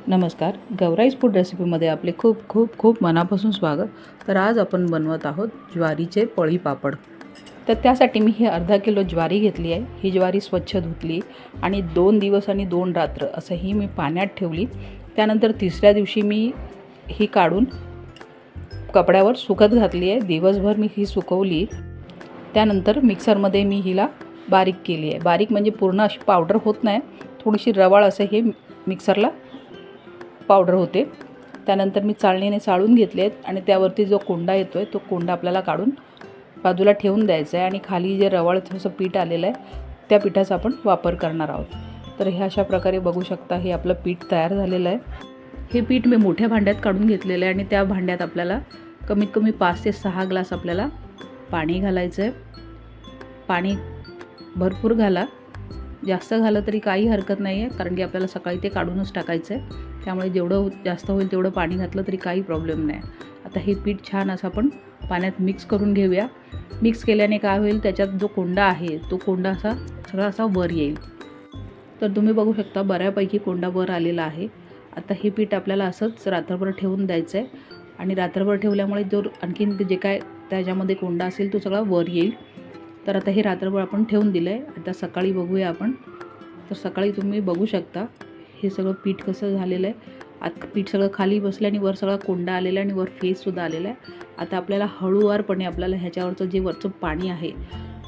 नमस्कार, गौराईज फूड रेसिपीमध्ये आपले खूप खूप खूप मनापासून स्वागत. तर आज आपण बनवत आहोत ज्वारीचे पळी पापड. तर त्यासाठी मी हे अर्धा किलो ज्वारी घेतली आहे. ही ज्वारी स्वच्छ धुतली आणि 2 दिवस आणि 2 रात्र असं ही मी पाण्यात ठेवली. त्यानंतर तिसऱ्या दिवशी मी ही काढून कपड्यावर सुकत घातली आहे. दिवसभर मी ही सुकवली. त्यानंतर मिक्सरमध्ये मी हिला बारीक केली आहे. बारीक म्हणजे पूर्ण अशी पावडर होत नाही, थोडीशी रवाळ असं हे मिक्सरला पावडर होते. त्यानंतर मी चाळणीने चाळून घेतले आहेत आणि त्यावरती जो कोंडा येतो आहे तो कोंडा आपल्याला काढून बाजूला ठेवून द्यायचा आहे. आणि खाली जे रवाळ थोडंसं पीठ आलेलं आहे त्या पिठाचा आपण वापर करणार आहोत. तर हे अशा प्रकारे बघू शकता हे आपलं पीठ तयार झालेलं आहे. हे पीठ मी मोठ्या भांड्यात काढून घेतलेलं आहे आणि त्या भांड्यात आपल्याला कमीत कमी 5 ते 6 ग्लास आपल्याला पाणी घालायचं आहे. पाणी भरपूर घाला, जास्त झालं तरी काही हरकत नाही आहे, कारण की आपल्याला सकाळी ते काढूनच टाकायचं आहे. त्यामुळे जेवढं जास्त होईल तेवढं पाणी घातलं तरी काही प्रॉब्लेम नाही. आता हे पीठ छान असं आपण पाण्यात मिक्स करून घेऊया. मिक्स केल्याने काय होईल, त्याच्यात जो कोंडा आहे तो कोंडा सगळा असा वर येईल. तर तुम्ही बघू शकता बऱ्यापैकी कोंडा वर आलेला आहे. आता हे पीठ आपल्याला असंच रात्रभर ठेवून द्यायचं आहे आणि रात्रभर ठेवल्यामुळे जो आणखीन जे काय त्याच्यामध्ये कोंडा असेल तो सगळा वर येईल. तर आता हे रात्रभर आपण ठेवून दिलं आहे. आता सकाळी बघूया आपण. तर सकाळी तुम्ही बघू शकता हे सगळं पीठ कसं झालेलं आहे. आता पीठ सगळं खाली बसलं आणि वर सगळा कोंडा आलेला आहे आणि वर फेससुद्धा आलेला आहे. आता आपल्याला हळूवारपणे आपल्याला ह्याच्यावरचं जे वरचं पाणी आहे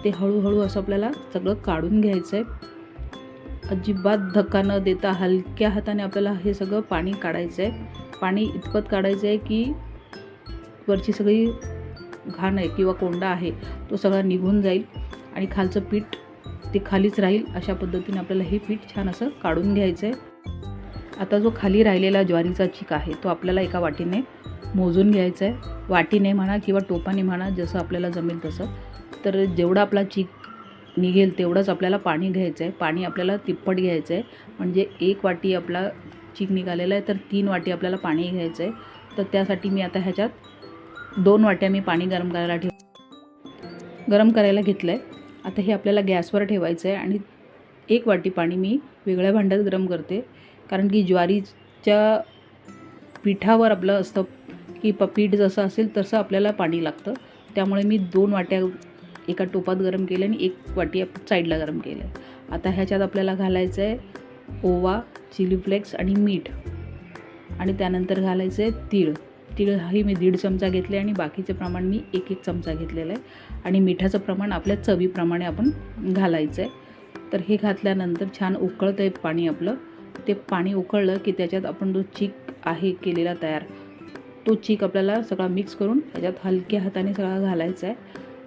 ते हळूहळू असं आपल्याला सगळं काढून घ्यायचं आहे. अजिबात धक्का न देता हलक्या हाताने आपल्याला हे सगळं पाणी काढायचं आहे. पाणी इतपत काढायचं आहे की वरची सगळी घाण आहे किंवा कोंडा आहे तो सगळा निघून जाईल आणि खालचं पीठ ते खालीच राहील. अशा पद्धतीने आपल्याला हे पीठ छान असं काढून घ्यायचं आहे. आता जो खाली राहिलेला ज्वारीचा चीक आहे तो आपल्याला एका वाटीने मोजून घ्यायचा आहे. वाटीने म्हणा किंवा टोपाने म्हणा, जसं आपल्याला जमेल तसं. तर जेवढा आपला चीक निघेल तेवढंच आपल्याला पाणी घ्यायचं आहे. पाणी आपल्याला तिप्पट घ्यायचं आहे. म्हणजे 1 वाटी आपला चीक निघालेला आहे तर 3 वाटी आपल्याला पाणी घ्यायचं आहे. तर त्यासाठी मी आता ह्याच्यात 2 वाट्या मी पाणी गरम करायला घेतलं आहे. आता हे आपल्याला गॅसवर ठेवायचं आहे आणि 1 वाटी पाणी मी वेगळ्या भांड्यात गरम करते, कारण की ज्वारीच्या पिठावर आपलं असतं की पीठ जसं असेल तसं आपल्याला पाणी लागतं. त्यामुळे मी 2 वाट्या एका टोपात गरम केल्या आणि 1 वाटी साईडला गरम केलं आहे. आता ह्याच्यात आपल्याला घालायचं आहे ओवा, चिली फ्लेक्स आणि मीठ. आणि त्यानंतर घालायचं आहे तीळ. ही मी 1.5 चमचा घेतले आणि बाकीचे प्रमाण मी 1 चमचा घेतलेलं आहे. आणि मिठाचं प्रमाण आपल्या चवीप्रमाणे आपण घालायचं आहे. तर हे घातल्यानंतर छान उकळतं आहे पाणी आपलं. ते पाणी उकळलं की त्याच्यात आपण जो चीक आहे केलेला तयार, तो चीक आपल्याला सगळा मिक्स करून त्याच्यात हलक्या हाताने सगळा घालायचा आहे.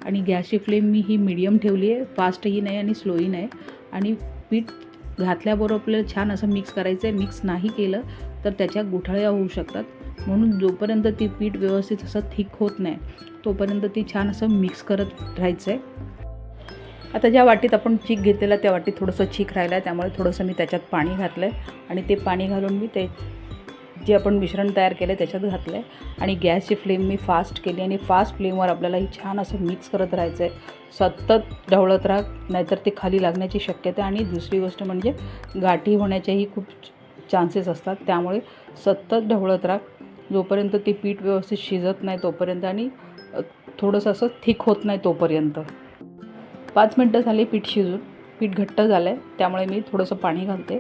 आणि गॅसची फ्लेम मी ही मीडियम ठेवली आहे, फास्टही नाही आणि स्लोही नाही. आणि पीठ घातल्याबरोबर आपल्याला छान असं मिक्स करायचं आहे. मिक्स नाही केलं तर त्याच्या गुठळ्या होऊ शकतात. म्हणून जोपर्यंत ती पीठ व्यवस्थित असं थिक होत नाही तोपर्यंत ती छान असं मिक्स करत राहायचं आहे. आता ज्या वाटीत आपण चीक घेतलेला त्या वाटीत थोडंसं चीक राहिलं आहे, त्यामुळे थोडंसं मी त्याच्यात पाणी घातलं आहे आणि ते पाणी घालून मी ते जे आपण मिश्रण तयार केलं आहे त्याच्यात घातलं आहे. आणि गॅसची फ्लेम मी फास्ट केली आणि फास्ट फ्लेमवर आपल्याला ही छान असं मिक्स करत राहायचं आहे. सतत ढवळत राहा, नाहीतर ते खाली लागण्याची शक्यता. आणि दुसरी गोष्ट म्हणजे गाठी होण्याच्याही खूप चान्सेस असतात. त्यामुळे सतत ढवळत राहा जोपर्यंत ते पीठ व्यवस्थित शिजत नाही तोपर्यंत आणि थोडंसं असं थिक होत नाही तोपर्यंत. 5 मिनटं झाली पीठ शिजून. पीठ घट्ट झालं आहे, त्यामुळे मी थोडंसं पाणी घालते.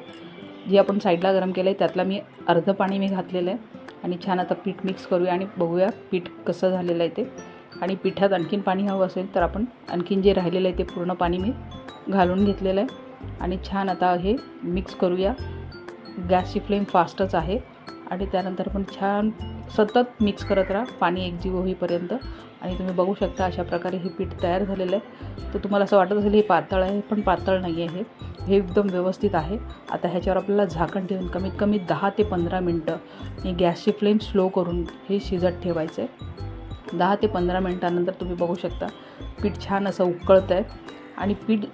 जे आपण साईडला गरम केलं आहे त्यातला मी अर्धं पाणी मी घातलेलं आहे. आणि छान आता पीठ मिक्स करूया आणि बघूया पीठ कसं झालेलं आहे ते. आणि पिठात आणखीन पाणी हवं असेल तर आपण आणखीन जे राहिलेलं आहे ते पूर्ण पाणी मी घालून घेतलेलं आहे. आणि छान आता हे मिक्स करूया. गॅसची फ्लेम फास्टच आहे. आणि त्यानंतर आपण छान सतत मिक्स करत राहा पाणी एकजीव होईपर्यंत. आणि तुम्ही बघू शकता अशा प्रकारे हे पीठ तयार झालेलं आहे. तर तुम्हाला असं वाटत असेल हे पातळ आहे, पण पातळ नाही आहे. हे एकदम व्यवस्थित आहे. आता ह्याच्यावर आपल्याला झाकण ठेवून कमीत कमी 10 ते 15 मिनटं आणि गॅसची फ्लेम स्लो करून हे शिजत ठेवायचं आहे. 10 ते 15 मिनटानंतर तुम्ही बघू शकता पीठ छान असं उकळतं आहे. आणि पीठ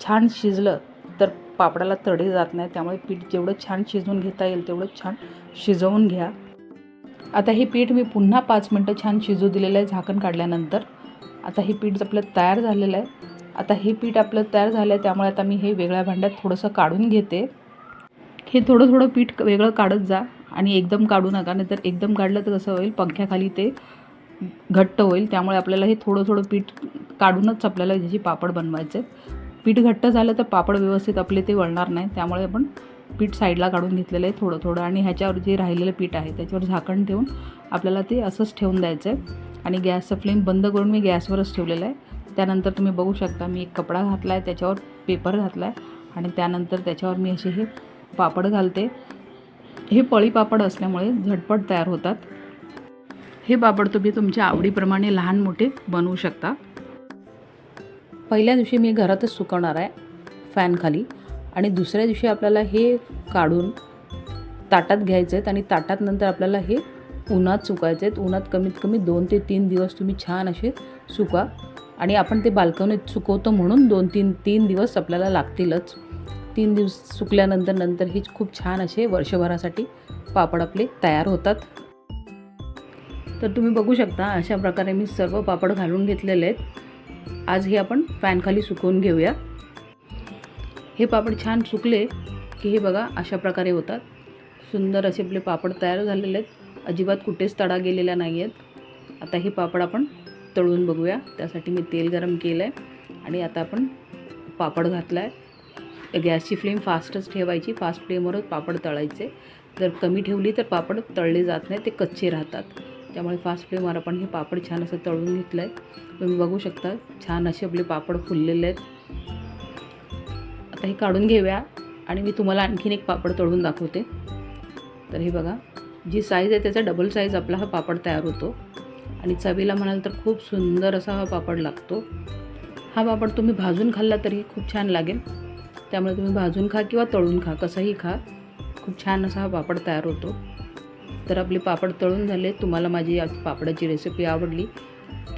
छान शिजलं तर पापडाला तडे जात नाही. त्यामुळे पीठ जेवढं छान शिजवून घेता येईल तेवढं छान शिजवून घ्या. आता हे पीठ मी पुन्हा 5 मिनटं छान शिजू दिलेलं आहे झाकण काढल्यानंतर. आता हे पीठ आपलं तयार झालेलं आहे. आता हे पीठ आपलं तयार झालं आहे, त्यामुळे आता मी हे वेगळ्या भांड्यात थोडंसं काढून घेते. हे थोडं थोडं पीठ वेगळं काढत जा आणि एकदम काढू नका, नाहीतर एकदम काढलं तर कसं होईल, पंख्याखाली ते घट्ट होईल. त्यामुळे आपल्याला हे थोडं थोडं पीठ काढूनच आपल्याला ह्याची पापड बनवायचे. पीठ घट्ट झालं तर पापड व्यवस्थित आपले ते वळणार नाही. त्यामुळे आपण पीठ साईडला काढून घेतलेलं आहे थोडं थोडं, आणि ह्याच्यावर जे राहिलेलं पीठ आहे त्याच्यावर झाकण ठेवून आपल्याला ते असंच ठेवून द्यायचं आहे. आणि गॅसचं फ्लेम बंद करून मी गॅसवरच ठेवलेलं आहे. त्यानंतर तुम्ही बघू शकता मी एक कपडा घातला आहे, त्याच्यावर पेपर घातला आहे, आणि त्यानंतर त्याच्यावर मी असे हे पापड घालते. हे पळी पापड असल्यामुळे झटपट तयार होतात. हे पापड तुम्ही तुमच्या आवडीप्रमाणे लहान मोठे बनवू शकता. पहिल्या दिवशी मी घरातच सुकवणार आहे फॅनखाली, आणि दुसऱ्या दिवशी आपल्याला हे काढून ताटात घ्यायचे आहेत, आणि ताटात नंतर आपल्याला हे उन्हात सुकायचे आहेत. उन्हात कमीत कमी 2 ते 3 दिवस तुम्ही छान असे सुका, आणि आपण ते बाल्कनीत सुकवतो म्हणून 2-3 दिवस आपल्याला लागतीलच. 3 दिवस सुकल्यानंतर हे खूप छान असे वर्षभरासाठी पापड आपले तयार होतात. तर तुम्ही बघू शकता अशा प्रकारे मी सर्व पापड घालून घेतलेले आहेत. आज हे आपण फॅनखाली सुकवून घेऊया. हे पापड छान सुकले की हे बघा अशा प्रकारे होतात. सुंदर असे आपले पापड तयार झालेले आहेत. अजिबात कुठेच तडा गेलेला नाही आहेत. आता हे पापड आपण तळून बघूया. त्यासाठी मी तेल गरम केलं आहे, आणि आता आपण पापड घातला आहे. गॅसची फ्लेम फास्टच ठेवायची, फास्ट फ्लेमवरच पापड तळायचे. जर कमी ठेवली तर पापड तळले जात नाही, ते कच्चे राहतात. त्यामुळे फास्ट फ्लेमवर आपण हे पापड छान असं तळून घेतलं आहे. तुम्ही बघू शकता छान असे आपले पापड फुललेले आहेत. आता हे काढून घेऊया, आणि मी तुम्हाला आणखीन एक पापड तळून दाखवते. तर हे बघा, जी साईज आहे त्याचा डबल साईज आपला हा पापड तयार होतो, आणि चवीला म्हणाल तर खूप सुंदर असा हा पापड लागतो. हा पापड तुम्ही भाजून खाल्ला तरी खूप छान लागेल. त्यामुळे तुम्ही भाजून खा किंवा तळून खा, कसंही खा, खूप छान असा हा पापड तयार होतो. तर आपले पापड तळून झाले. तुम्हाला माझी आज पापडाची रेसिपी आवडली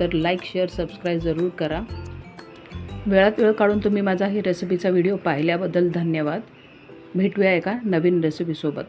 तर लाईक, शेअर, सबस्क्राईब जरूर करा. वेळात वेळ काढून तुम्ही माझा ही रेसिपीचा व्हिडिओ पाहिल्याबद्दल धन्यवाद. भेटूया एका नवीन रेसिपीसोबत.